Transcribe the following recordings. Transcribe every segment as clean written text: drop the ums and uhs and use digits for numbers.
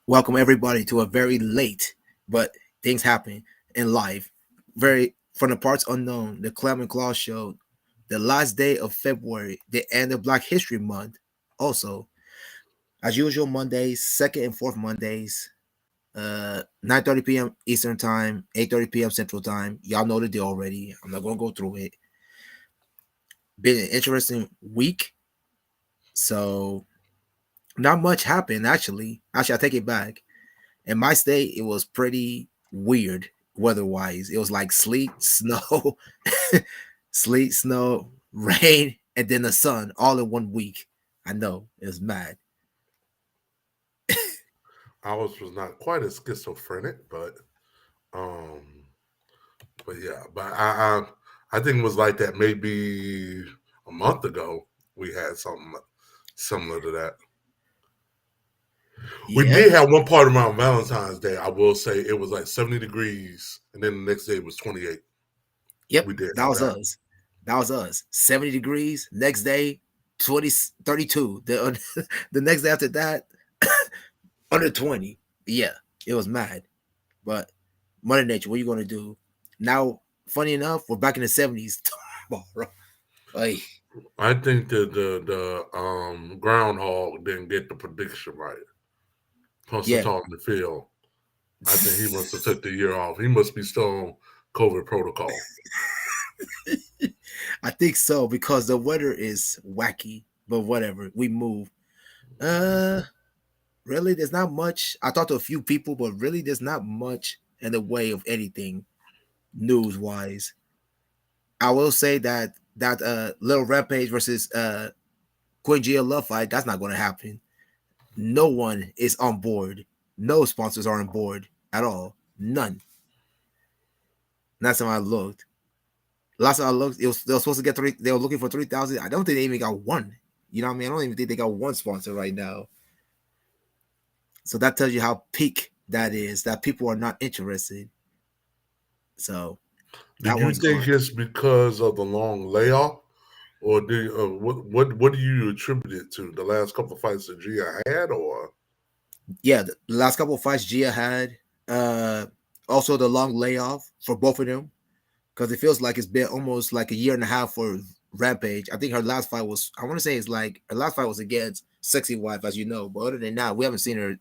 Welcome everybody to a very late, but things happen in life. Very from the parts unknown, the Clem and Claw show, the last day of February, the end of Black History Month. Also, as usual, Mondays, second and fourth Mondays, 9:30 p.m. Eastern Time, 8:30 p.m. Central Time. Y'all know the deal already. I'm not gonna go through it. Been an interesting week, so not much happened actually. Actually, I take it back. In my state, it was pretty weird weather-wise. It was like sleet, snow, sleet, snow, rain, and then the sun all in 1 week. I know it was mad. Ours was not quite as schizophrenic, um, but I think it was like that maybe a month ago. We had something similar to that. We Yeah. did have one part around Valentine's Day. I will say it was like 70 degrees, and then the next day it was 28. Yep. We did That have was that. us. That was us. 70 degrees. Next day, 20, 32. The next day after that, under 20. Yeah, it was mad. But Mother Nature, what are you going to do? Now, funny enough, we're back in the 70s tomorrow. Like, I think that the groundhog didn't get the prediction right. yeah. Punxsutawney in the field. I think he must have took the year off. He must be still on COVID protocol. I think so because the weather is wacky, but whatever. We move. Uh really there's not much. I talked to a few people, but really there's not much in the way of anything news wise. I will say that little Rampage versus Queen Gia love fight, that's not gonna happen. No one is on board. No sponsors are on board at all. None. Last time I looked. Last time I looked, they were supposed to get three. They were looking for 3,000. I don't think they even got one. You know what I mean? I don't even think they got one sponsor right now. So that tells you how peak that is. That people are not interested. So Did that you one's think gone. it's because of the long layoff, or what do you attribute it to? The last couple of fights that Gia had, or Yeah, the last couple of fights Gia had. Uh, Also the long layoff for both of them because it feels like it's been almost like a year and a half for Rampage. I think her last fight was. I want to say it's like her last fight was against Sexy Wife, as you know. But other than that, we haven't seen her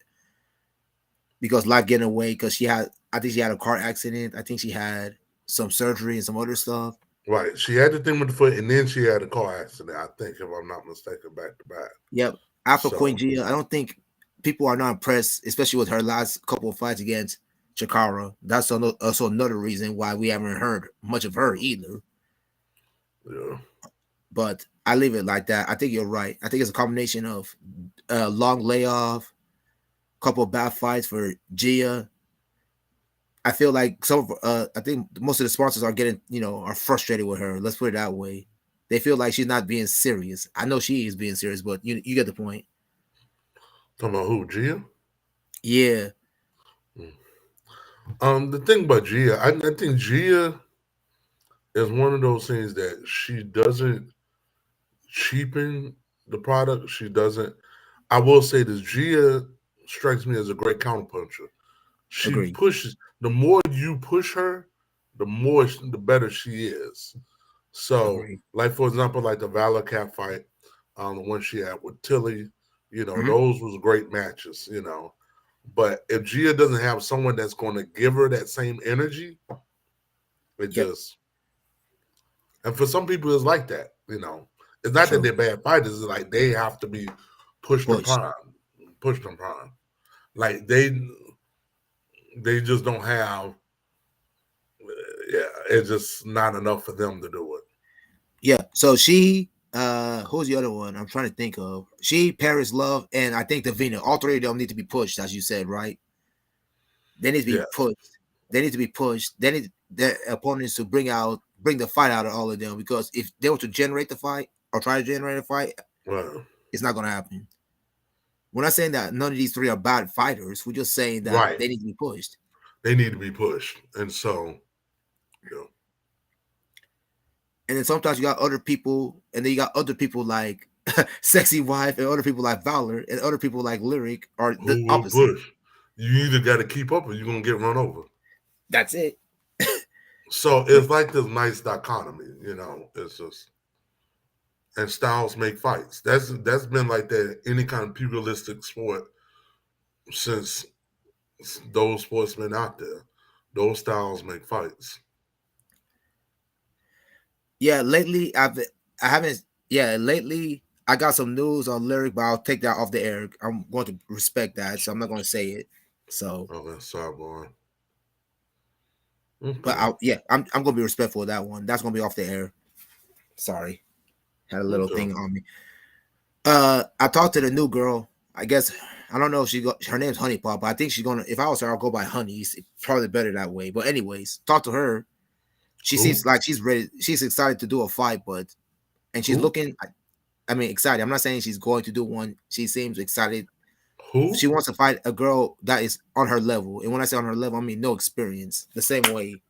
because life getting away because she had. I think she had a car accident. I think she had some surgery and some other stuff. right? She had the thing with the foot, and then she had a car accident. I think, if I'm not mistaken, back to back. Yep. After Queen So Gia, I don't think people are not impressed, especially with her last couple of fights against Chikara. That's also another reason why we haven't heard much of her either. yeah, But I leave it like that. I think you're right. I think it's a combination of long layoff, couple of bad fights for Gia. I feel like I think most of the sponsors are getting, are frustrated with her. Let's put it that way. They feel like she's not being serious. I know she is being serious, but you get the point. talking about who, Gia? Yeah, Mm. The thing about Gia, I think Gia is one of those things that she doesn't cheapen the product. She doesn't. I will say this: Gia strikes me as a great counterpuncher. She agree, pushes. The more you push her, the better she is. So, agree. like for example, like the Valor Cat fight, the one she had with Tilly, Hmm. those was great matches. But if Gia doesn't have someone that's going to give her that same energy, it Yep, just and for some people it's like that. It's not that true. they're bad fighters. It's like they have to be pushed and Push. primed, pushed and primed. Like they just don't have. Yeah, it's just not enough for them to do it. Yeah. So she, who's the other one? I'm trying to think of. She, Paris Love, and I think Davina. All three of them need to be pushed, as you said, right? They need to be Yes. pushed. They need to be pushed. They need their opponents to bring out bring the fight out of all of them, because if they were to generate the fight or try to generate a fight, Right. it's not gonna happen. We're not saying that none of these three are bad fighters. We're just saying that Right. they need to be pushed. They need to be pushed. And so, you know, And then sometimes you got other people, and then you got other people like Sexy Wife, and other people like Valor, and other people like Lyric, are the who will opposite. push? You either got to keep up or you're going to get run over. That's it. So it's like this nice dichotomy, you know. It's just, and styles make fights. That's been like that any kind of pugilistic sport since those sportsmen out there. Those styles make fights. Yeah, lately I haven't. Yeah, lately I got some news on Lyric, but I'll take that off the air. I'm going to respect that, so I'm not going to say it. So, Okay, sidebar. but Okay, I yeah, I'm going to be respectful of that one. That's going to be off the air. Sorry, had a little okay. thing on me. I talked to the new girl. I guess I don't know if her name's Honey Pop, but I think she's gonna. If I was her, I'll go by Honey. It's probably better that way. But anyways, talk to her. She Who? seems like she's ready. She's excited to do a fight, but and she's Who? looking. I mean, excited. I'm not saying she's going to do one. She seems excited. Who? She wants to fight a girl that is on her level. And when I say on her level, I mean no experience. The same way, it'd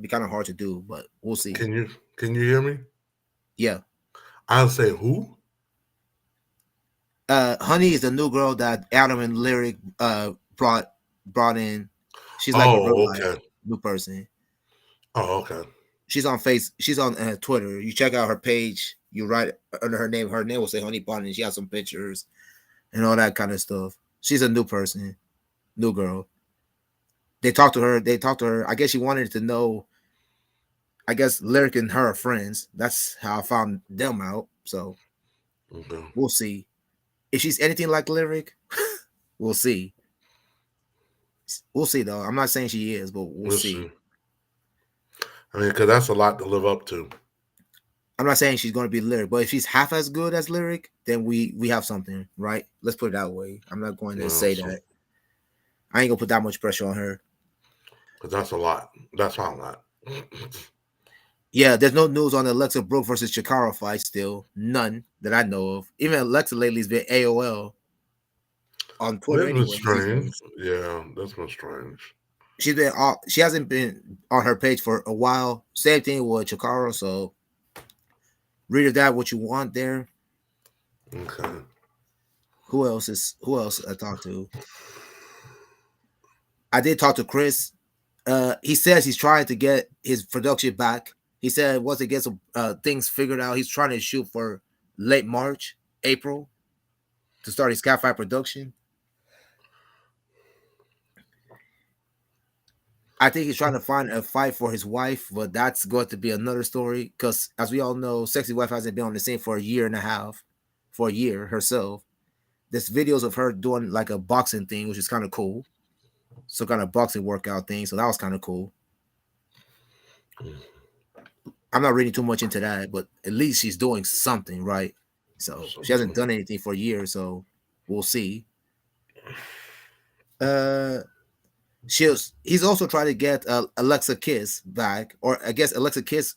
be kind of hard to do, but we'll see. Can you hear me? Yeah. I'll say who? Honey is the new girl that Adam and Lyric brought in. She's like a real Oh, life okay. new person. Oh, okay. She's on Twitter. You check out her page. You write under her name. Her name will say Honey Pot, and she has some pictures and all that kind of stuff. She's a new person, new girl. They talked to her. They talked to her. I guess she wanted to know. I guess Lyric and her are friends. That's how I found them out. So Okay. we'll see. If she's anything like Lyric, we'll see. We'll see though. I'm not saying she is, but we'll Let's see. see. I mean, because that's a lot to live up to. I'm not saying she's going to be Lyric, but if she's half as good as Lyric, then we have something, right? Let's put it that way. I'm not going to say So, that. I ain't gonna put that much pressure on her. because that's a lot. That's not a lot. Yeah, there's no news on the Alexa Brooke versus Chikara fight still. None that I know of. Even Alexa lately's been AOL on Twitter That's been anyways these strange. days. Yeah, that's been strange. She hasn't been on her page for a while. Same thing with Chikara, so read of that what you want there. Okay. Who else I talked to? I did talk to Chris. He says he's trying to get his production back. He said once he gets some things figured out, he's trying to shoot for late March, April to start his Cat Fight production. I think he's trying to find a fight for his wife, but that's going to be another story. Because as we all know, Sexy Wife hasn't been on the scene for a year and a half, for a year herself. There's videos of her doing like a boxing thing, which is kind of cool. Some kind of boxing workout thing. So that was kind of cool. I'm not reading too much into that, but at least she's doing something, right? So she hasn't Something. done anything for a year, so we'll see. Uh, he's also trying to get Alexa Kiss back, or I guess Alexa Kiss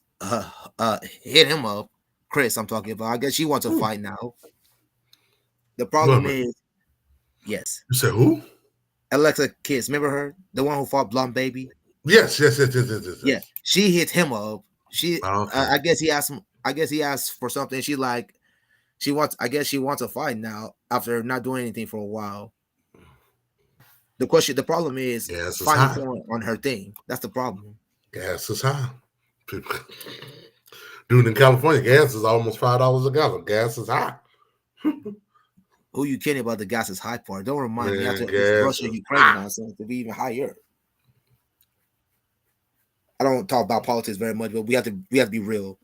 hit him up. Chris, I'm talking about. I guess she wants to Who? fight now. The Wait a problem minute. is, yes, You said who? Alexa Kiss. Remember her, the one who fought Blonde Baby? Yes, yes, yes, yes, yes, yes, Yeah, yes. she hit him up. Okay. I guess he asked. I guess he asked for something. She like, she wants. I guess she wants a fight now after not doing anything for a while. The problem is Gas is finding high. porn on her thing. That's the problem. Gas is high. People, dude, in California, gas is almost $5 a gallon. Gas is high. Who you kidding about the gas is high part? Don't remind me Man, after this gas Russia is Ukraine high. nonsense to be even higher. I don't talk about politics very much, but we have to be real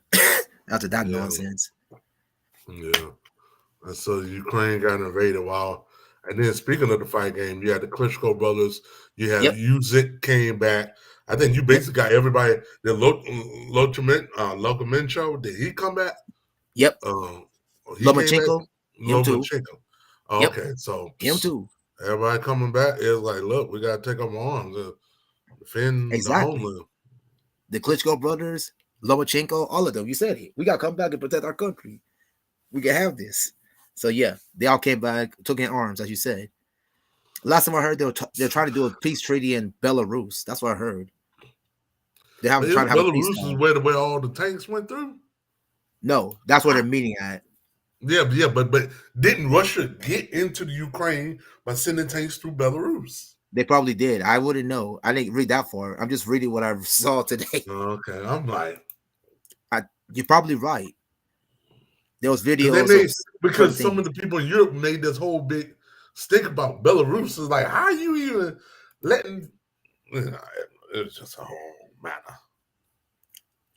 after that Yeah, nonsense. yeah. And so Ukraine got invaded while, and then speaking of the fight game, you had the Klitschko brothers, you have Yep, Usyk came back. I think you yep, basically got everybody. The Lokomencho, did he come back? yep. Uh, he came back. Lomachenko, him too. Lomachenko. Oh, Yep, okay, so him too. everybody coming back is like, look, we got to take up arms and defend the Exactly. homeland. The Klitschko brothers. Lomachenko, all of them. You said it. We got to come back and protect our country. We can have this. So yeah, they all came back, took in arms, as you said. Last time I heard, they're trying to do a peace treaty in Belarus. That's what I heard. They're But trying isn't to have a peace Belarus is talk. where all the tanks went through? No, that's where they're meeting at. Yeah, but didn't Russia get into the Ukraine by sending tanks through Belarus? They probably did. I wouldn't know. I didn't read that far. I'm just reading what I saw today. Okay, I'm like, I, you're probably right. There was because they videos of made certain because some of things. the people in Europe made this whole big stink about Belarus. It's like, how are you even letting? You know, it's just a whole matter.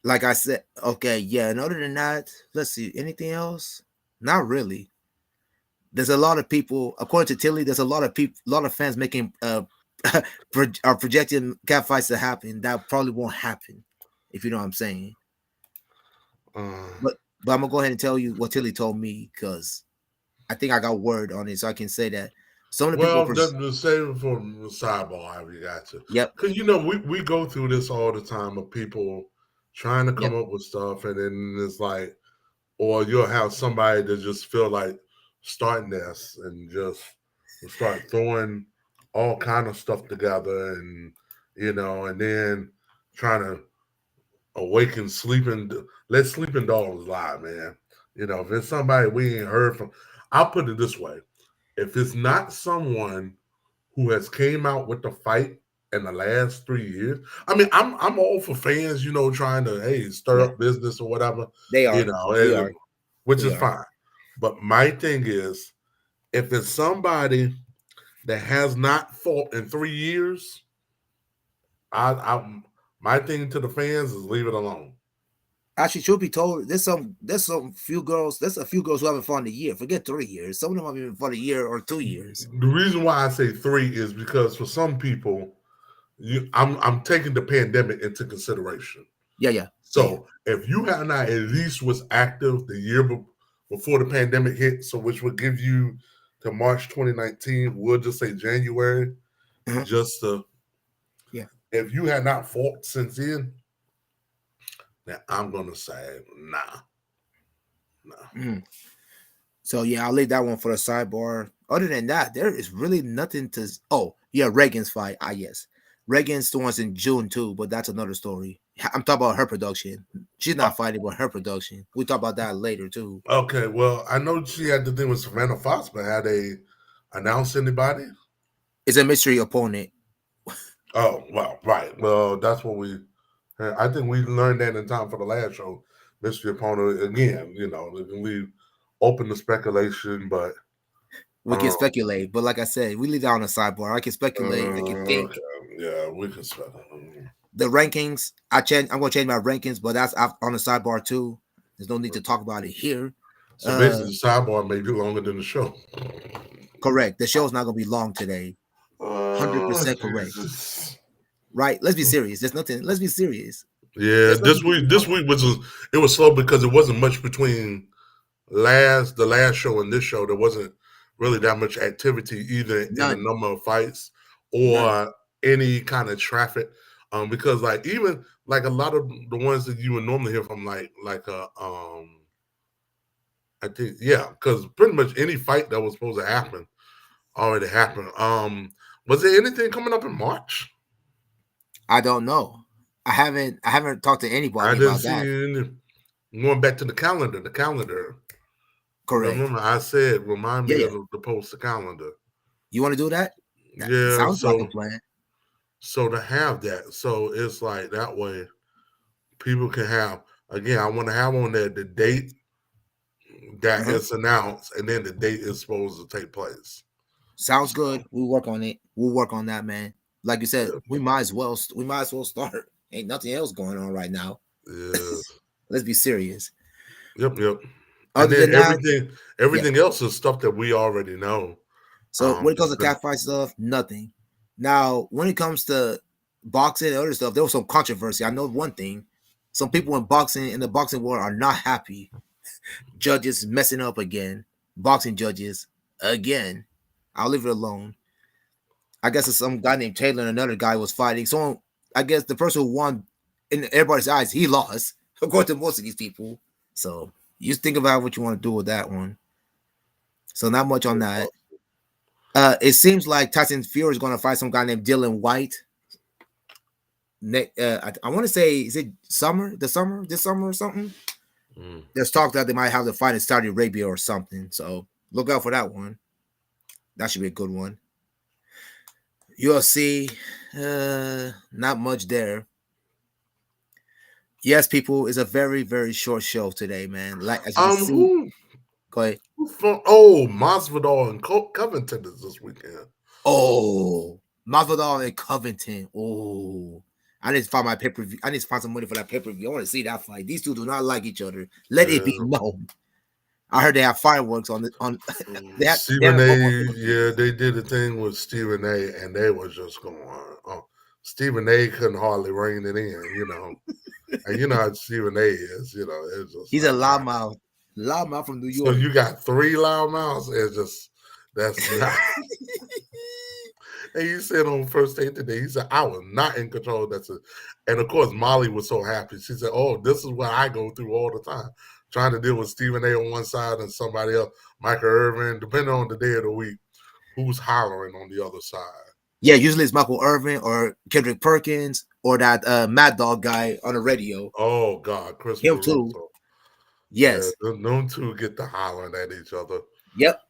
Like I said, okay, yeah. And other than that, let's see. Anything else? Not really. There's a lot of people, according to Tilly. There's a lot of people, a lot of fans making are projecting catfights to happen. That probably won't happen, if you know what I'm saying. Uh, But I'm gonna go ahead and tell you what Tilly told me because I think I got word on it, so I can say that some of the people. well, the save it for the sidebar. However you got to, Yep, because we go through this all the time of people trying to yep, come up with stuff, and then it's like, or you'll have somebody that just feel like starting this and just start throwing all kind of stuff together, and and then trying to awaken sleeping, let sleeping dogs lie, man. If it's somebody we ain't heard from, I'll put it this way: if it's not someone who has came out with the fight in the last 3 years. I mean, I'm all for fans, trying to stir yeah. up business or whatever, They you are. know, We eh, are. which We is are. fine. But my thing is, if it's somebody that has not fought in 3 years, I my thing to the fans is leave it alone. Actually, truth be told, there's some few girls. There's a few girls who haven't fought in a year. Forget 3 years. Some of them haven't even fought a year or 2 years. The reason why I say three is because for some people, I'm taking the pandemic into consideration. Yeah, yeah, yeah, yeah. So if you have not at least was active the year before the pandemic hit, so which would give you to March 2019, we'll just say January, Uh-huh. just to, Yeah. if you had not fought since then, then I'm gonna say nah, nah. Mhm. So yeah, I'll leave that one for the sidebar. Other than that, there is really nothing to. Oh yeah, Reagan's fight. Ah yes, Reagan's the one's in June too, but that's another story. I'm talking about her production. She's Uh, not fighting, but her production. We talk about that later too. okay, well I know she had the thing with Savannah Fox, but had they announced anybody? It's a mystery opponent. Oh well, right. Well, that's what we. I think we learned that in time for the last show. Mystery opponent again. They can leave open to speculation, but We can um, speculate, but like I said, we leave that on the sidebar. I can speculate. I can think. okay, yeah, we can speculate. The rankings, I'm gonna change my rankings, but that's on the sidebar too. There's no need to talk about it here. So Uh, basically, the sidebar may be longer than the show. correct. The show's not gonna be long today. hundred Oh percent correct. Jesus! Right? Let's be serious. There's nothing. Let's be serious. Yeah, There's this nothing to week be this long. week it was slow because it wasn't much between the last show and this show. There wasn't really that much activity either in the None. number of fights None. or any kind of traffic. Because like even like a lot of the ones that you would normally hear from I think yeah, because pretty much any fight that was supposed to happen already happened. Was there anything coming up in March? I don't know. I haven't talked to I anybody didn't about see that. any. Going back to the calendar, the calendar. Correct. Remember, I said remind Yeah, me yeah. of the post the calendar. You want to do that? That Yeah, sounds like a so plan. to have that, so it's like that way people can have again. I want to have on there the date that Uh-huh. is announced, and then the date is supposed to take place. Sounds So good. We'll work on it. We'll work on that, man. Like you said, yeah, we might as well start. Ain't nothing else going on right now. yeah, Let's be serious. yep. And Other then than that, yeah. everything else is stuff that we already know. So when it comes It's to been catfight stuff, nothing. Now, when it comes to boxing and other stuff, there was some controversy. I know one thing. Some people in the boxing world are not happy. Judges messing up again. Boxing judges again. I'll leave it alone. I guess it's some guy named Taylor and another guy was fighting. So I guess the person who won in everybody's eyes, he lost. according to most of these people. So you just think about what you want to do with that one. So not much on that. It seems like Tyson Fury is going to fight some guy named Dylan White. I want to say, is it this summer or something? Mm. There's talk that they might have the fight in Saudi Arabia or something. So look out for that one. That should be a good one. UFC, not much there. Yes, people, it's a very, very short show today, man. Like as you can see, Who go ahead. from? Oh, Masvidal and Covington is this weekend. Oh, Masvidal and Covington. Oh, I need to find my pay per view. I need to find some money for that pay per view. I want to see that fight. These two do not like each other. Let it be Yeah. known. I heard they have fireworks on the on. They Stephen have A. both on Yeah, they did a thing with Stephen A. and they was just going. Stephen A. couldn't hardly rein it in, and you know how Stephen A. is, it's just He's a like, all right. loud mouth from New So York. you got three loudmouths. It's just that's not. And he said on first date today, he said, "I was not in control." That's it. And of course, Molly was so happy. She said, "Oh, this is what I go through all the time, trying to deal with Stephen A. on one side and somebody else, Michael Irvin, depending on the day of the week, who's hollering on the other side." Yeah, usually it's Michael Irvin or Kendrick Perkins or that Mad Dog guy on the radio. Oh God, Him Christopher too. Russo. Yeah, Yes. them two get to hollering at each other. Yep.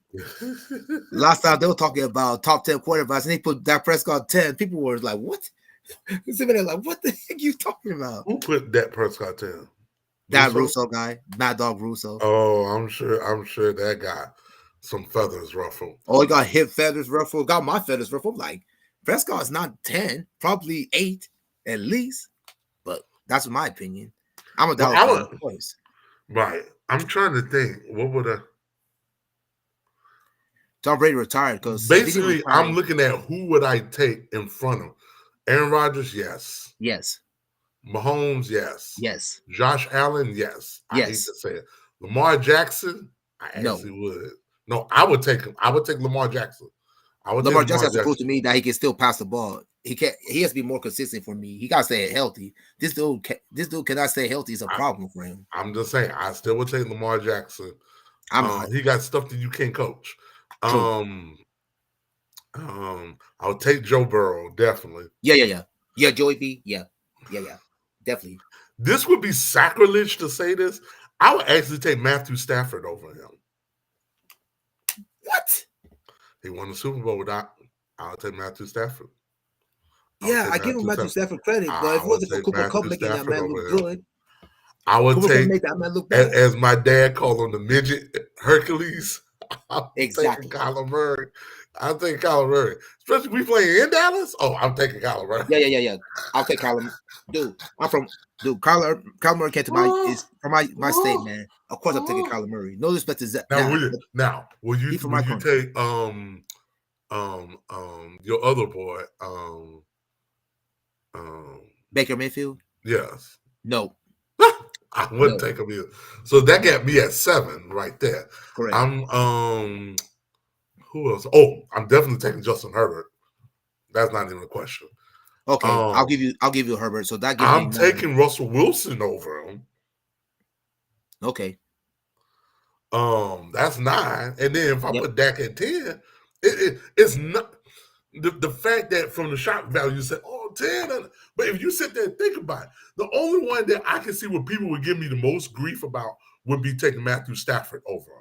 Last time they were talking about top 10 quarterbacks and they put Dak Prescott 10. People were like, what? Sitting there like, what the heck are you talking about? Who put that Prescott in? That Russo? Russo guy, Mad Dog Russo. Oh, I'm sure. I'm sure that got some feathers ruffled. Oh, he got hip feathers ruffled. Got my feathers ruffled. Like, Prescott's not 10, probably 8 at least. But that's my opinion. I'm a Well, Dallas fan, of course. right. I'm trying to think. What would I? Tom Brady retired because if he didn't Basically, I'm retire, looking at who would I take in front of Aaron Rodgers. Yes. yes, Mahomes. Yes. yes, Josh Allen. Yes. I hate yes, to say it. Lamar Jackson. I no. actually would. No, I would take him. I would take Lamar Jackson. I would take Lamar Jackson Lamar has to prove Jackson. to me that he can still pass the ball. He can't. He has to be more consistent for me. He got to stay healthy. This dude cannot stay healthy. Is a I, problem for him. I'm just saying. I still would take Lamar Jackson. I'm not He got stuff that you can't coach. true. Um, I'll take Joe Burrow definitely. Yeah. Joey B. Yeah. Definitely. This would be sacrilege to say this. I would actually take Matthew Stafford over him. What? He won the Super Bowl. I'll take Matthew Stafford. I'll Yeah, take I give him Matthew Matthew Stafford. Stafford credit, but if I it would wasn't for take Cooper Cup Matthew making that Stafford man look over him. good, I would Cooper Cup take, made that man look bad. as my dad called him, the midget Hercules. I'm taking Exactly. Kyler Murray. I'm taking Kyler Murray. Especially if we playing in Dallas. Oh, I'm taking Kyler Murray. Yeah. I'll take Kyler. Dude, Kyler Murray came to my state, man. Of course, I'm taking Kyler Murray. No respect to Now, that, but will you he from will my you country. take your other boy um Baker Mayfield? yes. No, I wouldn't no, take him either. So that no. got me at 7 right there. Correct. I'm who else? Oh, I'm definitely taking Justin Herbert. That's not even a question. Okay, Um I'll give you Herbert. So that gives me I'm 9. taking Russell Wilson over him. Okay. That's 9. And then if I Yep. put Dak at 10, it's not the fact that from the shock value you say, oh, 10. But if you sit there and think about it, the only one that I can see where people would give me the most grief about would be taking Matthew Stafford over him.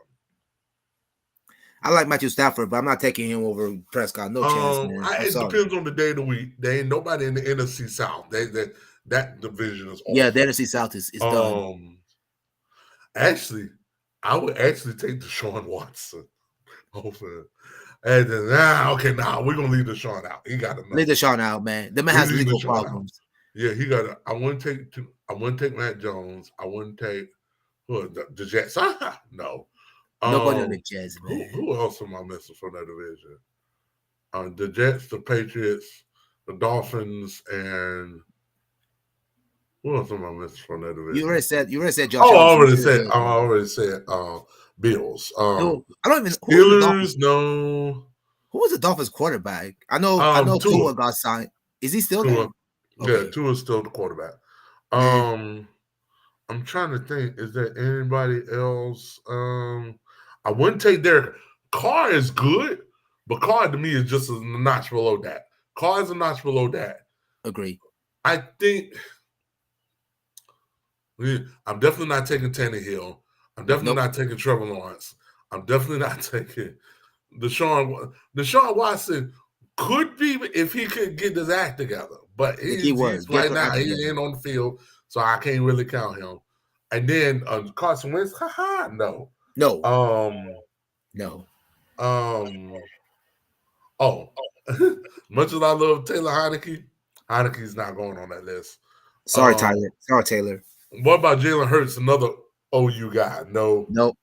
I like Matthew Stafford, but I'm not taking him over Prescott. No chance, man. I'm It sorry. depends on the day of the week. There ain't nobody in the NFC South. That division is Yeah, off. the NFC South is done. Actually, I would actually take Deshaun Watson over. And then we're gonna leave Deshaun out. He got enough. Leave Deshaun out, man. The man We has leave legal Deshaun out. problems. Yeah, he got. I wouldn't take. I wouldn't take Matt Jones. I wouldn't take the Jets. No. Nobody on the Jets, man. Who else am I missing from that division? The Jets, the Patriots, the Dolphins, and who else am I missing from that division? You already said Josh Oh, Allen. So you said the Bills, I man. already said Bills. I don't even who was the Steelers, Dolphins? no. Who was the Dolphins quarterback? I know Tua. Tua got signed. Is he still there? Tua. Yeah, Okay. Tua is still the quarterback. Eh, Um I'm trying to think. Is there anybody else? I wouldn't take Derek. Carr is good, but Carr to me is just a notch below that. Carr is a notch below that. Agree. I think I'm definitely not taking Tannehill. I'm definitely Nope. not taking Trevor Lawrence. I'm definitely not taking Deshaun Watson could be if he could get his act together, but The key he's word, get right your now act he together. ain't on the field, so I can't really count him. And then Carson Wentz, haha, no. No, Um, no. um, oh, much as I love Taylor Heineke, Heineke's not going on that list. Sorry, Um, Tyler. Sorry, Taylor. what about Jalen Hurts, another OU guy? No. Nope.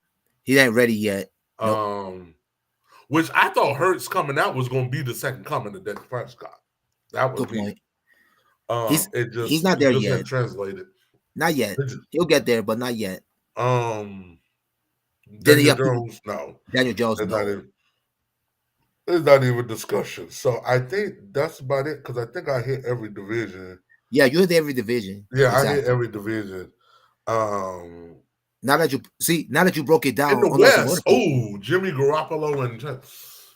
He ain't ready yet. Nope. Um, which I thought Hurts coming out was going to be the second coming of Dak Prescott. That was Good me. point. He's It he's just not it there just yet. had translated. Not yet. It just- He'll get there, but not yet. um, Then you Daniel have people. Jones, no, Daniel Jones, it's not no. even. It's not even discussion. So I think that's about it because I think I hit every division. Yeah, you hit every division. Yeah, I hit Exactly. every division. Um, Now that you broke it in down, the unlike some West, other people. oh, Jimmy Garoppolo and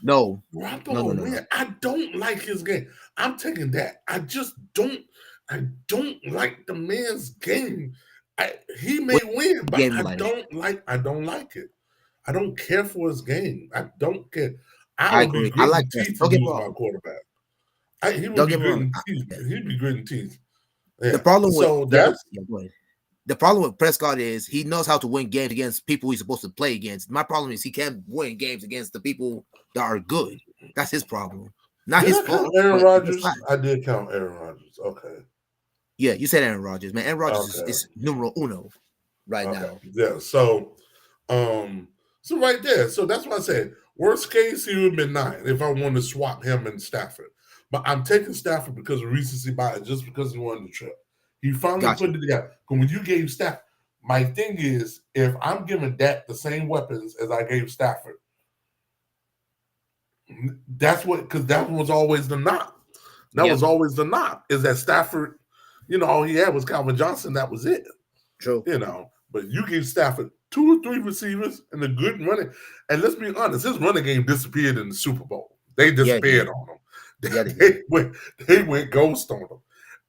No, no, no, Garoppolo no, no. win. I don't like his game. I'm taking that. I just don't. I don't like the man's game. He may What win, but game you I like? don't like. I don't like it. I don't care for his game. I don't care. I I would be agree. I like gritting this. teeth to Don't get me lose my wrong. quarterback. He would Don't be get me wrong. gritting teeth. Yeah. He'd be gritting teeth. The Yeah. problem with So yeah, that's yeah, go ahead. The problem with Prescott is he knows how to win games against people he's supposed to play against. My problem is he can't win games against the people that are good. That's his problem. Not did his I count fault, Aaron but it's Rodgers? I facts. did count Aaron Rodgers. Okay. Yeah, you said Aaron Rodgers, man. Aaron Rodgers Okay. is numero uno right Okay. now. Yeah. Um, so right there. So that's why I said worst case he would have been 9 if I wanted to swap him and Stafford. But I'm taking Stafford because of recency bias, just because he won the trip. He finally Gotcha. put it together. Because when you gave Stafford, my thing is if I'm giving Dak the same weapons as I gave Stafford, that's what because that was always the knock. That was Yep. always the knock is that Stafford, all he had was Calvin Johnson. That was it. True. But you gave Stafford 2 or 3 receivers and a good running. And let's be honest, his running game disappeared in the Super Bowl. They Yeah, they disappeared did. on him. Yeah, they They did. went ghost on him.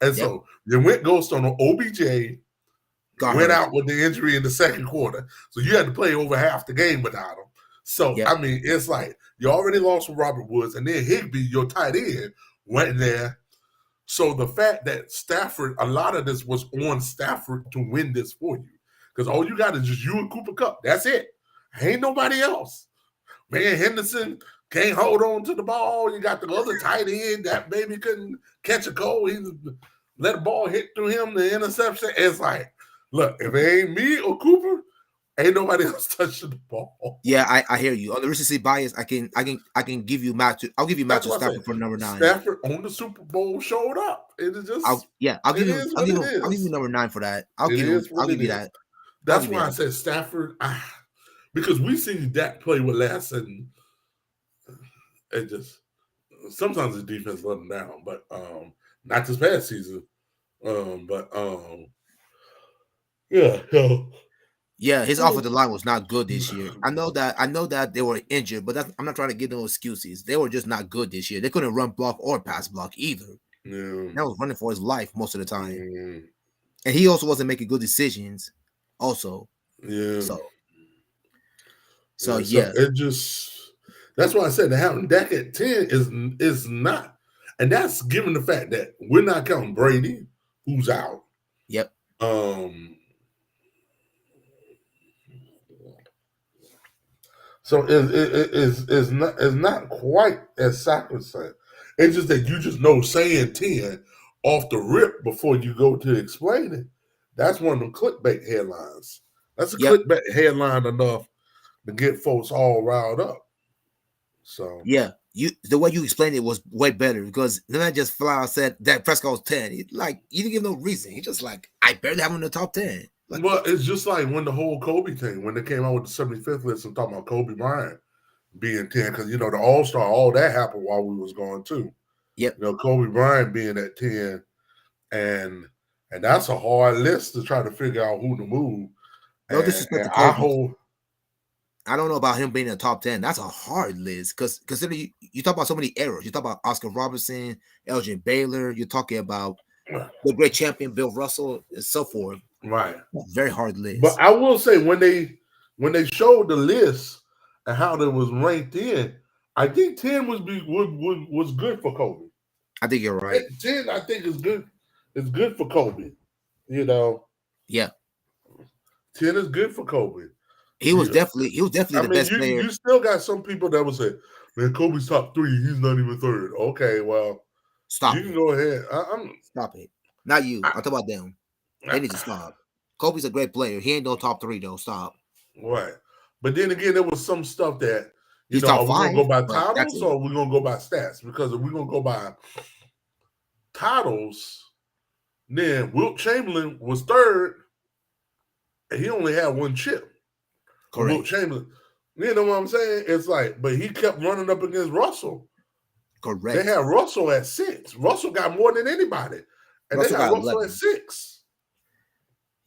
And Yep. so you went ghost on him. OBJ Got went hurt. out with the injury in the second quarter. So you had to play over half the game without him. So, Yep. I mean, it's like you already lost with Robert Woods, and then Higbee, your tight end, went there. So the fact that Stafford, a lot of this was on Stafford to win this for you. Because all you got is just you and Cooper Cup. That's it. Ain't nobody else. Man, Henderson can't hold on to the ball. You got the other tight end that baby couldn't catch a goal. He let the ball hit through him, the interception. It's like, look, if it ain't me or Cooper, ain't nobody else touching the ball. Yeah, I hear you. On the recency bias, I can give you Matthew. I'll give you That's Matthew why I say Stafford for number 9. Stafford on the Super Bowl showed up. It is just, it is I'll what give it him I'll give you is. number 9 for that. It is I'll what give it you is. that. I'll That's give you why I that. said Stafford, because we seen Dak play with less, and it just sometimes the defense let him down, but not this past season. But yeah, so Yeah, his offensive line was not good this year. I know that they were injured, but I'm not trying to give no excuses. They were just not good this year. They couldn't run block or pass block either. yeah, That was running for his life most of the time. mm, And he also wasn't making good decisions also. yeah, So yeah. So yeah. it just that's why I said to having Dak at 10 is not, and that's given the fact that we're not counting Brady, who's out. Yep. Um, So it's not quite as sacrosanct. It's just that you just know saying 10 off the rip before you go to explain it. That's one of them clickbait headlines. That's a Yep. clickbait headline enough to get folks all riled up. So Yeah. The way you explained it was way better because then I just flat out said that Prescott was 10. Like you didn't give no reason. He just like I barely have him in the top 10. Like well, it's just like when the whole Kobe thing, when they came out with the 75th list and talking about Kobe Bryant being 10, because the All-Star, all that happened while we was going too. yep. Kobe Bryant being at 10 and and that's a hard list to try to figure out who to move. No disrespect And to I Kobe. hold I don't know about him being in the top 10. That's a hard list because consider you talk about so many errors. You talk about Oscar Robertson, Elgin Baylor. You're talking about the great champion Bill Russell and so forth. right. Very hard But list. I will say when they showed the list and how it was ranked in, I think 10 was good for Kobe. I think you're right. 10 I think is good. It's good for Kobe. You know, Yeah, 10 is good for Kobe. he Yeah. was definitely the I best mean, player. you still got some people that would say, "Man, Kobe's top 3. He's not even third." Okay, well, you Stop can it. go ahead. Stop it. Not you. I, I'm talking about them. They I, need to stop. Kobe's a great player. He ain't no top three though. Stop. right. But then again, there was some stuff that He's are top we gonna five, go by but that's titles it. or are we gonna go by stats? Because if we're gonna go by titles, then Wilt Chamberlain was third, and he only had one chip. Wilt Correct. Chamberlain. You know what I'm saying? It's like, but he kept running up against Russell. They Correct. had Russell at 6. Russell got more than anybody, and they Russell got got Russell at 11. 6.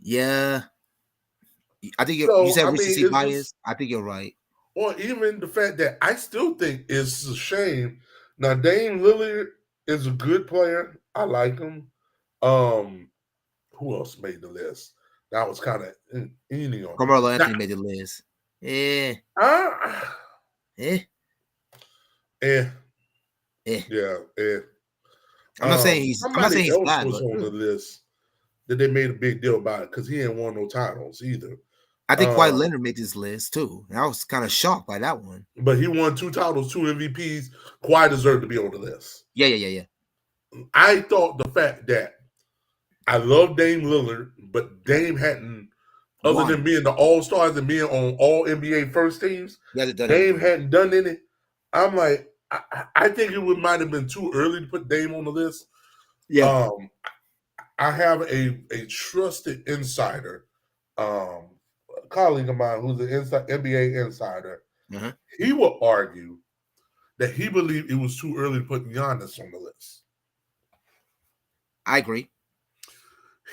Yeah, I think you So said I mean, recency it's just, bias. I think you're right. or even the fact that I still think it's a shame. Now Dame Lillard is a good player. I like him. Um, who else made the list? That was kind of easy on me. Carmelo Now, Anthony made the list. Eh, uh, eh, eh, eh. yeah, eh. I'm not saying Somebody he's else bad, was but on the list that they made a big deal about it because he ain't won no titles either. I think Kawhi Um, Leonard made this list too. And I was kind of shocked by that one. but he won 2 titles, 2 MVPs. Kawhi deserved to be on the list. Yeah, yeah, yeah, yeah. I thought the fact that I love Dame Lillard, but Yeah. Dame hadn't, other than One. being the All Stars and being on All NBA first teams, He hasn't done Dame anything. hadn't done any. I'm like, I think it might have been too early to put Dame on the list. Yeah. Um, I have a trusted insider, um, a colleague of mine who's an NBA insider. Uh-huh. He will argue that he believed it was too early to put Giannis on the list. I agree.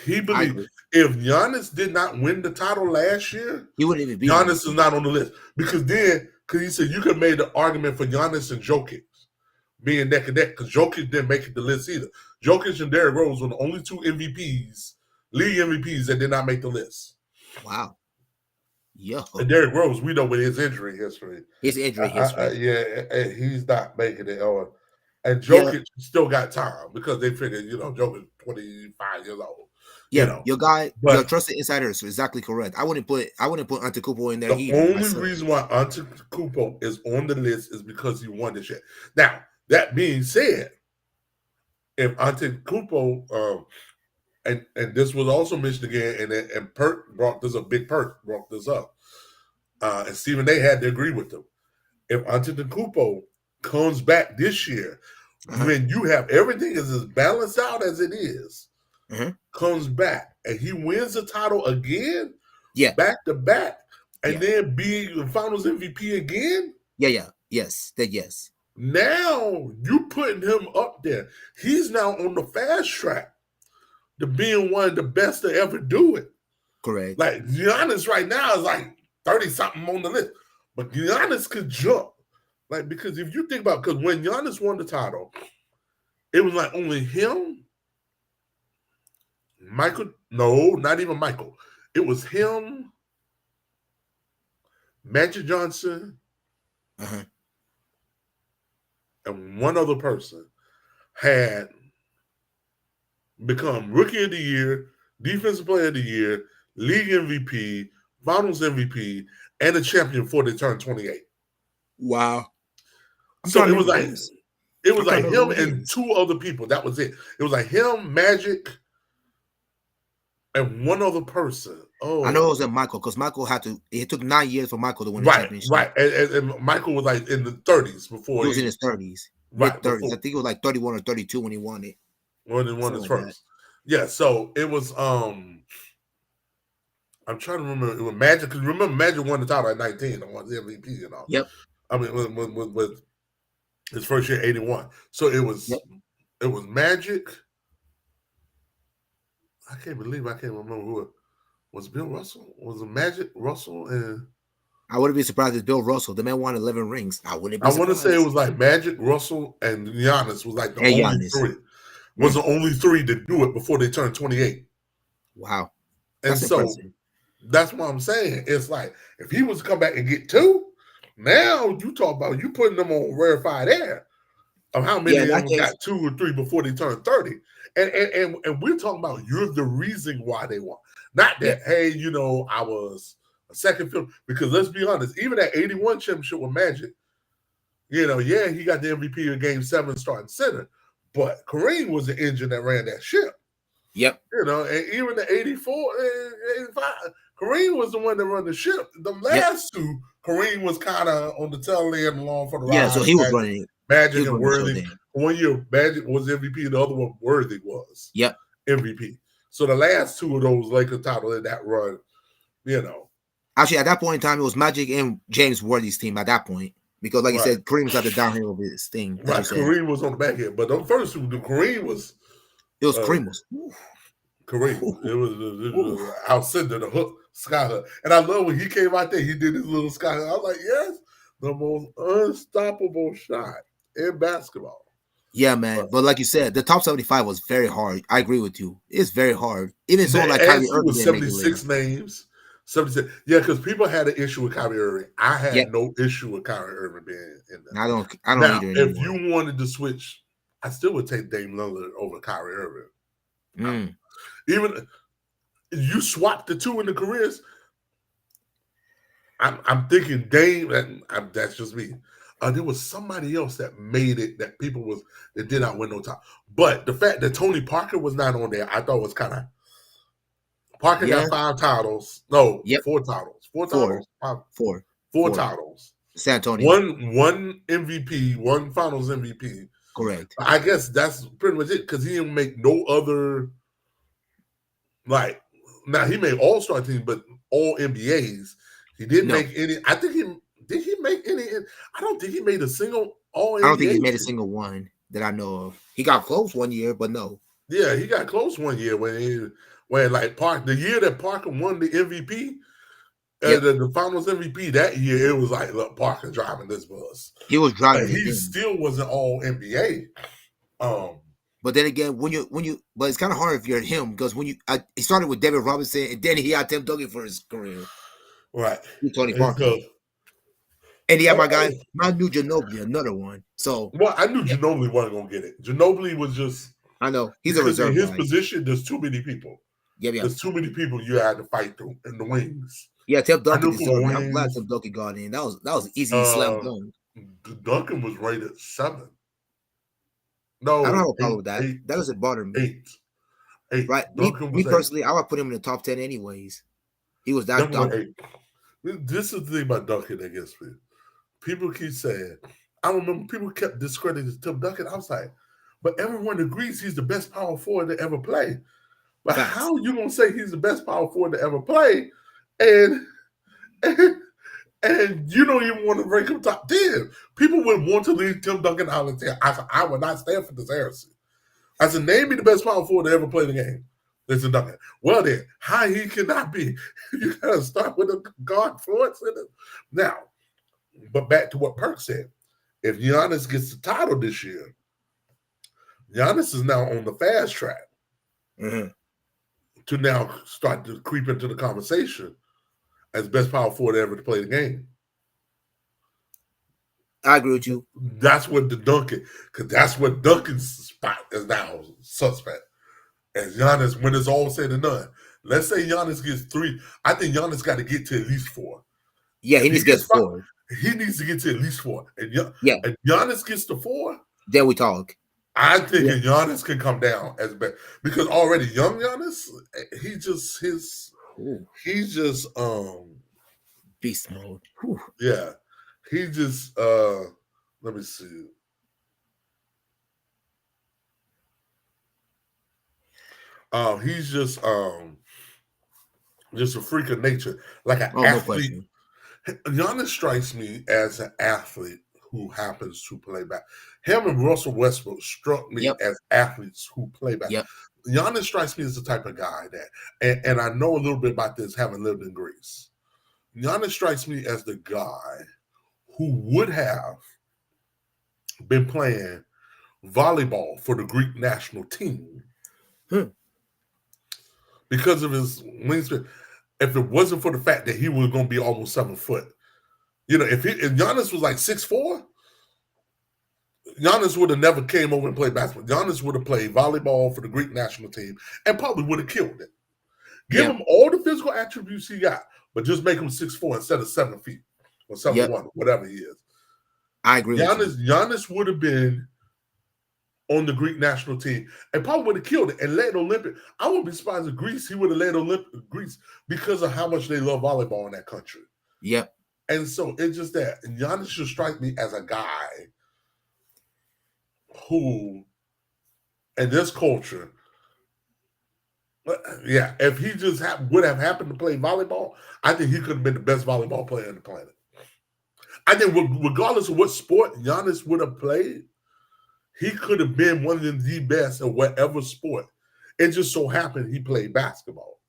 He I believed agree. if Giannis did not win the title last year, He wouldn't even be on this Giannis is list. not on the list. Because he said you could have made the argument for Giannis and Jokic being neck and neck, because Jokic didn't make it the list either. Jokic and Derrick Rose were the only 2 MVPs, league MVPs, that did not make the list. Wow. Yo. And Derrick Rose, we know with his injury history, His injury history. yeah, he's not making it. And Yeah. Jokic still got time because they figured, Jokic 25 years old, Yeah. Your guy, your But trusted insider is exactly correct. I wouldn't put Antetokounmpo in there the either only myself. reason why Antetokounmpo is on the list is because he won this shit. Now, that being said, if Antetokounmpo, and this was also mentioned again, and Perk brought this up, Big Perk brought this up, and Stephen A had to agree with him. If Antetokounmpo comes back this year, Uh-huh. when you have everything is as balanced out as it is, Uh-huh. comes back and he wins the title again, Yeah. back to back, and Yeah. then be the Finals MVP again. Yeah. Yeah. Yes. That yes. Now you putting him up there. He's now on the fast track to being one of the best to ever do it. Correct. Like Giannis right now is like 30 something on the list, but Giannis could jump. Like, because if you think about, because when Giannis won the title, it was like only him, Michael. No, not even Michael. It was him, Magic Johnson, Uh-huh. and one other person had become Rookie of the Year, Defensive Player of the Year, League MVP, Finals MVP, and a champion before they turned 28. Wow. I'm So trying to it was remember like who is. it I'm was trying like to remember him who he and is. 2 other people. That was it. It was like him, Magic, and one other person. I know it Oh, was in Michael because Michael had to. It took 9 years for Michael to win the right, championship. right. And Michael was like in the 30s before He was in he his 30s, mid right 30s. I before think it was like 31 or 32 when he won it, when he won something his like that. first. Yeah, so it was I'm trying to remember it was Magic, because remember Magic won the title at 19 and won the MVP and all. Yep. I mean with his first year 81. So it Yep. was Magic, I can't believe I can't remember who it was. Bill Russell? Was it Magic Russell? And I wouldn't be surprised if Bill Russell, the man won 11 rings. I wouldn't I be want to say it surprised. was like Magic Russell and Giannis was like the And only Giannis. three. Was Mm, the only three to do it before they turned 28. wow. And That's so impressive. that's what I'm saying. It's like if he was to come back and get two, now you talk about you putting them on rarefied air of how Yeah, many in of that them case, got two or three before they turn 30. And we're talking about you're the reason why they won. Not yeah, that, hey, I was a second field. Because let's be honest, even that 81 championship with Magic, yeah, he got the MVP of game seven starting center. But Kareem was the engine that ran that ship. yep, And even the 84, 85, Kareem was the one that run the ship. The yep. last two, Kareem was kind of on the tail end along for the Yeah, so ride. he was Magic, running it. He Magic was and running the show Worthy. then. One year, Magic was MVP. The other one, Worthy was Yep. MVP. So the last two of those Lakers title in that run, you know, Actually, at that point in time, it was Magic and James Worthy's team at that point. Because, like you right, said, Kareem was at the downhill of his thing, as you right. said. Kareem was on the back end, but the first two, the Kareem was It was uh, Kareem was. Kareem. It was Alcindor, the hook, sky hook. And I love when he came out there, he did his little sky hook. I was like, yes, the most unstoppable shot in basketball. Yeah, But man. But like you said, the top 75 was very hard. I agree with you. It's very hard. Even someone like the Kyrie answer Irving was didn't make the 76 list. names. 76. Yeah, because people had an issue with Kyrie Irving. I Yep. had no issue with Kyrie Irving being in there. I don't Now, either if anymore. you wanted to switch, I still would take Dame Lillard over Kyrie Irving. Mm. Even you swap the two in the careers, I'm thinking Dame, and that's just me. There was somebody else that made it that people was that did not win no time. But the fact that Tony Parker was not on there, I thought was kind of Parker Yeah. got five titles. No, Yep. four titles. Four Four. titles. Five, Four. four Four. titles. San Antonio. One MVP, one Finals MVP. Correct. I guess that's pretty much it because he didn't make no other like. Now he made All Star teams, but all NBAs. He didn't No. make any. I think he did. He make any? I don't think he made a single All I don't think NBA he's made a team. single one that I know of. He got close one year, but no. Yeah, he got close one year when like Park the year that Parker won the MVP, Yep. the Finals MVP that year. It was like look, Parker driving this bus, He was but driving it he then. still wasn't All NBA. Um, But then again, but it's kind of hard if you're him because he started with David Robinson and then he had Tim Duncan for his career right. with Tony And Parker, so, and he had my guy oh, Manu Ginobili, another one. So well, I knew yeah, Ginobili wasn't gonna get it. Ginobili was just I know he's a because in reserve his guy. position, there's too many people. Yeah, yeah, There's too many people you had to fight through in the wings. yeah. Tim I Duncan knew for deserved the it. I'm glad wings, Tim Duncan got in. That was easy slam uh, dunk. Duncan was rated 7. I don't have No, a problem eight, with that. eight, That doesn't bother me. eight, eight. Right? Duncan Me was 8. personally, I would put him in the top 10 anyways. He was that Duncan was dominant. 8. This is the thing about Duncan that gets me. People keep saying, I remember people kept discrediting Tim Duncan. I was like, but everyone agrees he's the best power forward to ever play. But Facts. how are you gonna say he's the best power forward to ever play, and and, and you don't even want to rank him top 10? People would want to leave Tim Duncan out of 10. I would not stand for this heresy. I said, name me the best power forward to ever play the game. Listen, Duncan. Well then, how he cannot be? You gotta start with a guard forwards in it. Now, but back to what Perk said. If Giannis gets the title this year, Giannis is now on the fast track Mm-hmm. to now start to creep into the conversation as best power forward ever to play the game. I agree with you. That's what the Duncan, because that's what Duncan's spot is now suspect. As Giannis, when it's all said and done, let's say Giannis gets 3. I think Giannis got to get to at least 4. Yeah, he If he needs to get gets 5, 4. he needs to get to at least 4. Yeah, And Giannis gets to 4. then we talk. I think Yeah. Giannis can come down as bad because already young Giannis, Ooh, he's just beast mode. Whew. yeah, he just let me see. He's just a freak of nature, like an Oh, no athlete. question. Giannis strikes me as an athlete who happens to play back. Him and Russell Westbrook struck me Yep. as athletes who play back. Yep. Giannis strikes me as the type of guy that, and I know a little bit about this having lived in Greece. Giannis strikes me as the guy who would have been playing volleyball for the Greek national team Hmm. because of his wingspan. If it wasn't for the fact that he was going to be almost 7 foot, if Giannis was like 6'4", Giannis would have never came over and played basketball. Giannis would have played volleyball for the Greek national team and probably would have killed it. Give Yep. him all the physical attributes he got, but just make him 6'4" instead of 7 feet or Yep. 7'1", whatever he is. I agree with you. Giannis would have been on the Greek national team and probably would have killed it and led Olympic. I wouldn't be surprised if Greece, he would have led Olympic Greece because of how much they love volleyball in that country. Yep. And so it's just that Giannis should strike me as a guy who, in this culture, yeah, if he just would have happened to play volleyball, I think he could have been the best volleyball player on the planet. I think regardless of what sport Giannis would have played, he could have been one of the best in whatever sport. It just so happened he played basketball.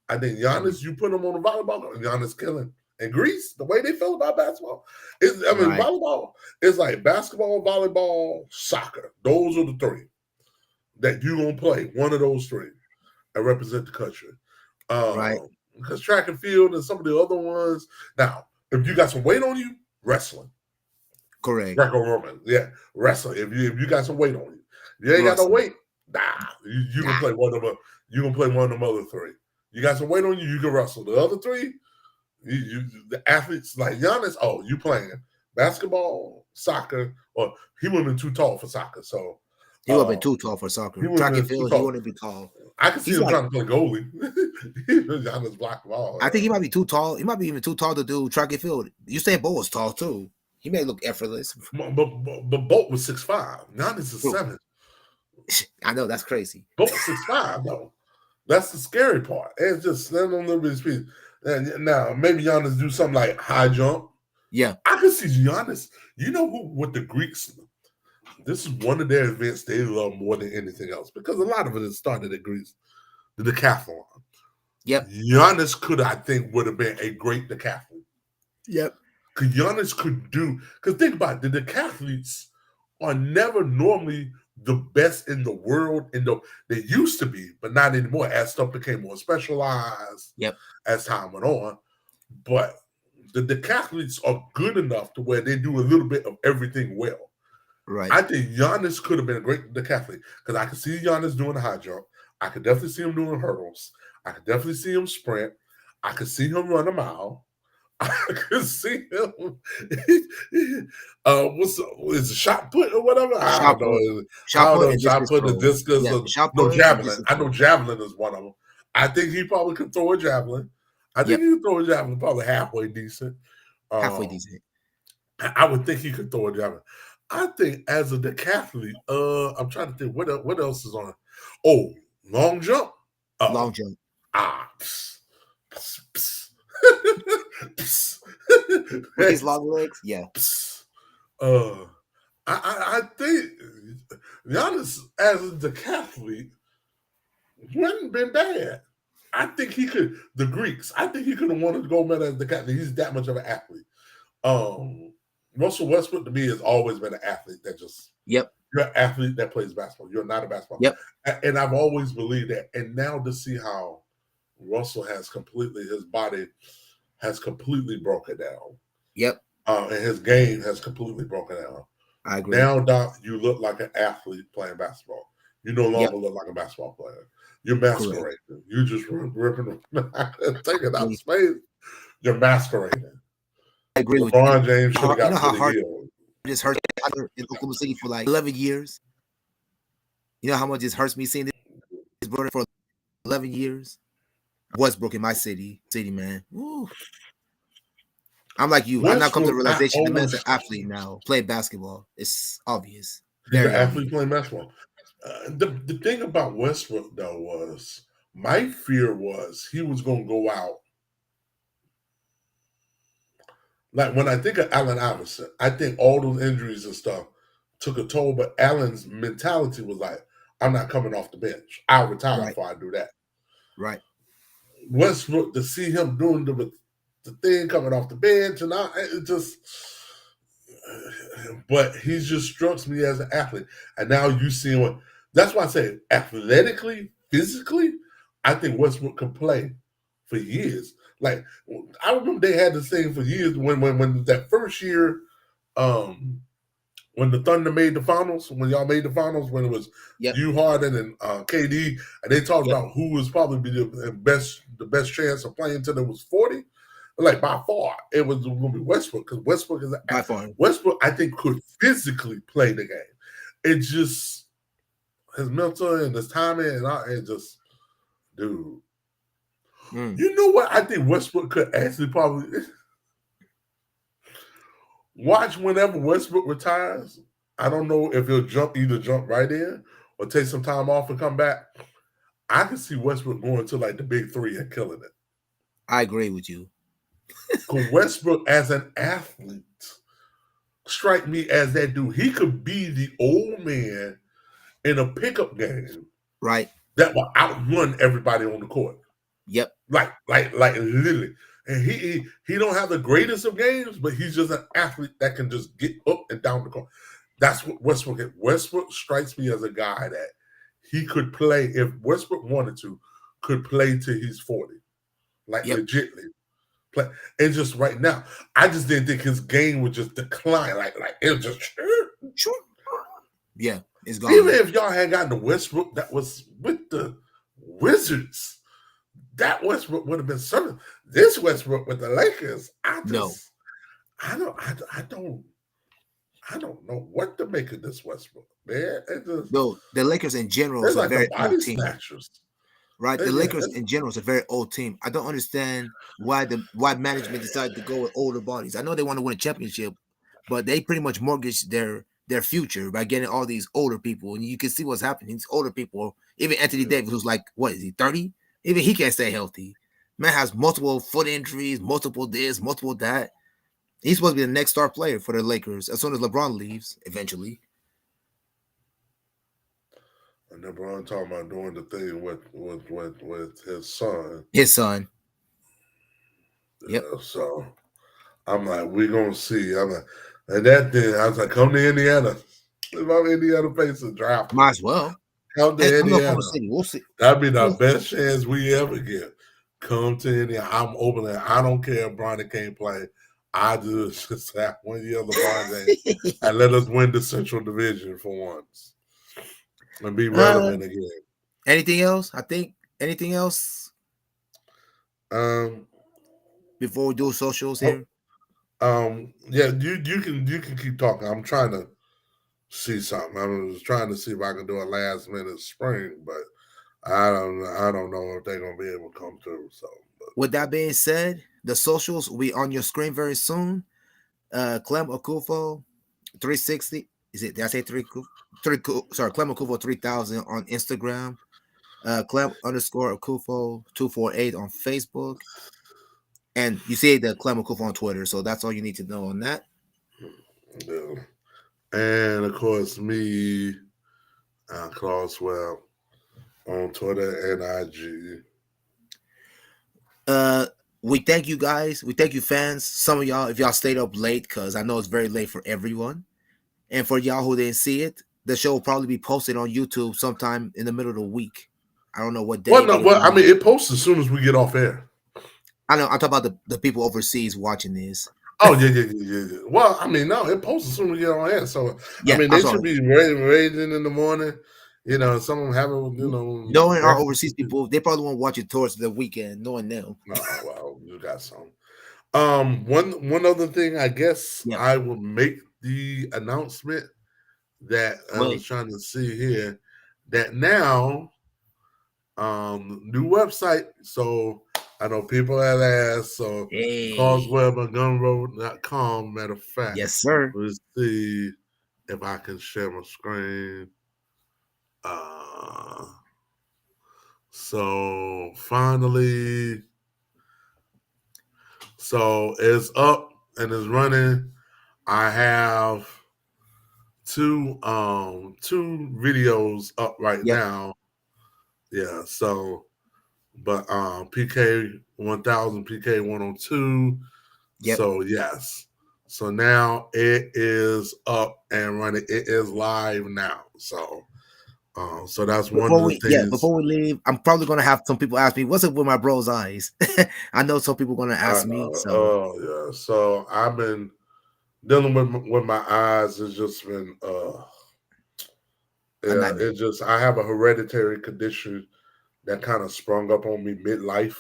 I think Giannis, you put him on the volleyball court, Giannis killing. In Greece, the way they feel about basketball, Right. volleyball is like basketball, volleyball, soccer. Those are the three that you're going to play, one of those three, and represent the country. Right. Because track and field and some of the other ones. Now, if you got some weight on you, wrestling. Correct. Greco-Roman, yeah, wrestling. If you got some weight on you, if you ain't got no weight, nah, you can play one of them. You can play one of them other three. You got some weight on you, you can wrestle. The other three, the athletes like Giannis. Oh, you playing basketball, soccer, or he would have been too tall for soccer, so He would have been too tall for soccer. he would have Track and been too field, he tall. wouldn't be tall. I can see He's him like, trying to play goalie. Giannis block ball. I think he might be too tall. He might be even too tall to do track and field. Usain Bolt was tall too. He may look effortless. But Bolt was 6'5". Giannis is 7. I know that's crazy. Bolt 6'5", though. That's the scary part. It's just standing on a little bit of speed. And now maybe Giannis do something like high jump. Yeah. I can see Giannis. You know who? What the Greeks? This is one of their events they love more than anything else because a lot of it has started at Greece. The decathlon. Yep. Giannis could, I think, would have been a great decathlete. Yep. Because Giannis could do. Because think about it, the decathletes are never normally the best in the world. They used to be, but not anymore. As stuff became more specialized, Yep. as time went on. But the decathletes are good enough to where they do a little bit of everything well. Right. I think Giannis could have been a great decathlete because I could see Giannis doing the high jump. I could definitely see him doing hurdles. I could definitely see him sprint. I could see him run a mile. I could see him. Is it shot put or whatever? I don't know. Shot put and Shot discus put, the throw. discus. Yeah. No, javelin. I know javelin is one of them. I think he probably could throw a javelin. I think he could throw a javelin probably halfway decent. Halfway decent. I would think he could throw a javelin. I think as a decathlete, I'm trying to think what else is on. Oh, long jump. Long jump. With his long legs, yeah. I think Giannis as a decathlete wouldn't been bad. I think he could. The Greeks. I think he could have wanted to go medal as the decathlete. He's that much of an athlete. Russell Westbrook to me has always been an athlete that just you're an athlete that plays basketball. You're not a basketball. Yep. And I've always believed that. And now to see how Russell has his body has completely broken down. Yep. And his game has completely broken down. I agree. Now, Doc, you look like an athlete playing basketball. You no longer look like a basketball player. You're masquerading. You just ripping taking out space. You're masquerading. I agree with LeBron you. James should have got how to hard the heel. This hurts in Oklahoma City for like 11 years. You know how much it hurts me seeing this brother for 11 years? Westbrook in my city, man. Woo. I'm like you. I've now come to the realization the man's an athlete now. Play basketball. It's obvious. He's an athlete playing basketball. The thing about Westbrook, though, was my fear was he was going to go out. Like when I think of Allen Iverson, I think all those injuries and stuff took a toll, but Allen's mentality was like, I'm not coming off the bench. I'll retire Right. before I do that. Right. Westbrook, to see him doing the thing coming off the bench, and it just, but he just strikes me as an athlete. And now you see what, that's why I say athletically, physically, I think Westbrook could play for years. Like, I remember they had this thing for years when that first year, um, when the Thunder made the finals, when y'all made the finals, when it was Yep. you, Harden, and KD, and they talked Yep. about who was probably be the best chance of playing until it was 40. Like by far, it was going to be Westbrook because Westbrook By far. Westbrook. I think could physically play the game. It just his mental and his timing and it just, dude. Mm. You know what? I think Westbrook could actually probably watch whenever Westbrook retires. I don't know if he'll either jump right in or take some time off and come back. I can see Westbrook going to like the big three and killing it. I agree with you. Because Westbrook as an athlete strike me as that dude. He could be the old man in a pickup game Right. that will outrun everybody on the court. Yep. Like literally. And he don't have the greatest of games, but he's just an athlete that can just get up and down the court. That's what Westbrook is. Westbrook strikes me as a guy that he could play if Westbrook wanted to, could play till he's 40. Like Yep. legitly. Play. And just right now, I just didn't think his game would just decline. Like it was just Sure. Yeah. It's even gone. if y'all had gotten the Westbrook that was with the Wizards, that Westbrook would have been certain. This Westbrook with the Lakers, No. I don't, I don't, I don't know what to make of this Westbrook, man. Though the Lakers in general They're is a like the very body old team. snatchers. Right. The Yeah, Lakers in general is a very old team. I don't understand why management decided to go with older bodies. I know they want to win a championship, but they pretty much mortgaged their future by getting all these older people. And you can see what's happening. These older people, even Anthony yeah. Davis, who's like, what is he, 30? Even he can't stay healthy. Man has multiple foot injuries, multiple this, multiple that. He's supposed to be the next star player for the Lakers as soon as LeBron leaves eventually. And LeBron talking about doing the thing with his son. His son. Yep. So I'm like, we gonna see. I'm like, and that thing, I was like, come to Indiana. If I'm Indiana Pacers, draft him. Might as well. Come Hey, to I'm in Oklahoma Indiana. City. We'll see. That'd be the best chance we ever get. Come to Indiana. I'm open. I don't care if Bronny can't play. I just have 1 year of LeBron James and let us win the Central Division for once and be uh, relevant again. anything else? I think anything else Um, before we do socials oh, here? yeah, you can keep talking. I'm trying to see something. I was trying to see if I can do a last minute spring, but I don't know if they're gonna be able to come through. So, With that being said, the socials will be on your screen very soon. Clem Okufo 360. Is it? Did I say three? Sorry, Clem Okufo 3000 on Instagram. Clem underscore Okufo 248 on Facebook. And you see the Clem Okufo on Twitter. So that's all you need to know on that. yeah. And of course, me, Clausewell on Twitter and IG. Uh, we thank you guys. We thank you fans. Some of y'all, if y'all stayed up late, because I know it's very late for everyone. And for y'all who didn't see it, the show will probably be posted on YouTube sometime in the middle of the week. I don't know what Well, day, no, but it'll well, I be. mean, it posts as soon as we get off air. I know. I'm talking about the people overseas watching this. Oh yeah. Well, I mean, no, it posts as soon as we get on air. So, I Yeah, mean, I'm they should sorry. be raising in the morning. Some of them having Knowing our breakfast. overseas people, they probably won't watch it towards the weekend. Knowing them. Oh well, you got some. One other thing, I guess Yeah. I will make the announcement that I Go was ahead. trying to see here that now new website. So I know people have asked. So Hey. causewebmontgomery.com. Matter of fact, Yes, sir. let's see if I can share my screen. Uh, so finally, so it's up and it's running. I have two videos up right Yep. now. Yeah, so but PK 1000, PK 102. Yep. So yes. So now it is up and running. It is live now. So that's one of the things Before we leave, I'm probably gonna have some people ask me, "What's up with my bro's eyes?" I know some people gonna I ask me. know. So, Oh yeah. So I've been dealing with my eyes. It's just been a yeah. nightmare. It just I have a hereditary condition that kind of sprung up on me midlife.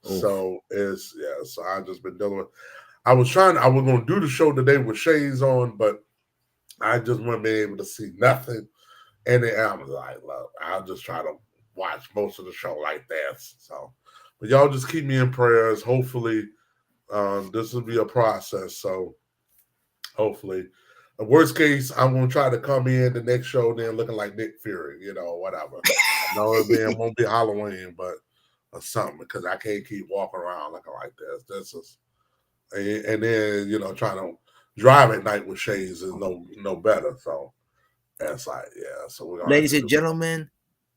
Oh, So it's yeah. So I just been dealing with. I was gonna do the show today with shades on, but I just wasn't be able to see nothing. And then I was like, look, I'll just try to watch most of the show like this. So, but y'all just keep me in prayers. Hopefully, this will be a process. So, hopefully, the worst case, I'm gonna try to come in the next show then looking like Nick Fury, whatever. I know it won't be Halloween, but or something because I can't keep walking around looking like this. This is and then trying to drive at night with shades is no better. So that's like yeah. So we're gonna have ladies to and do something. gentlemen,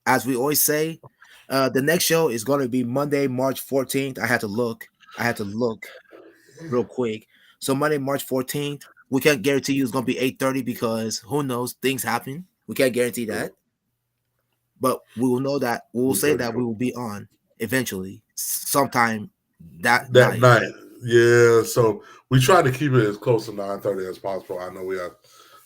as we always say, the next show is going to be Monday, March 14th. I had to look. I had to look real quick. So Monday, March 14th. We can't guarantee you it's going to be 8:30 because who knows? Things happen. We can't guarantee that, but we will know that we will say that we will be on eventually, sometime that That night. night. Yeah, so we try to keep it as close to 9:30 as possible. I know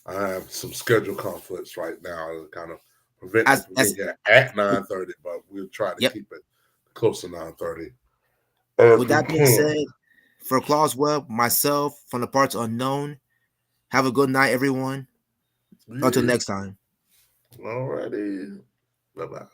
I have some schedule conflicts right now to kind of prevent me from As getting here at 9:30, but we'll try to Yep. keep it close to 9:30 as With we that being can. said, for Claus Webb, myself from the parts unknown. Have a good night, everyone. Until Yeah. next time. Alrighty. Bye bye.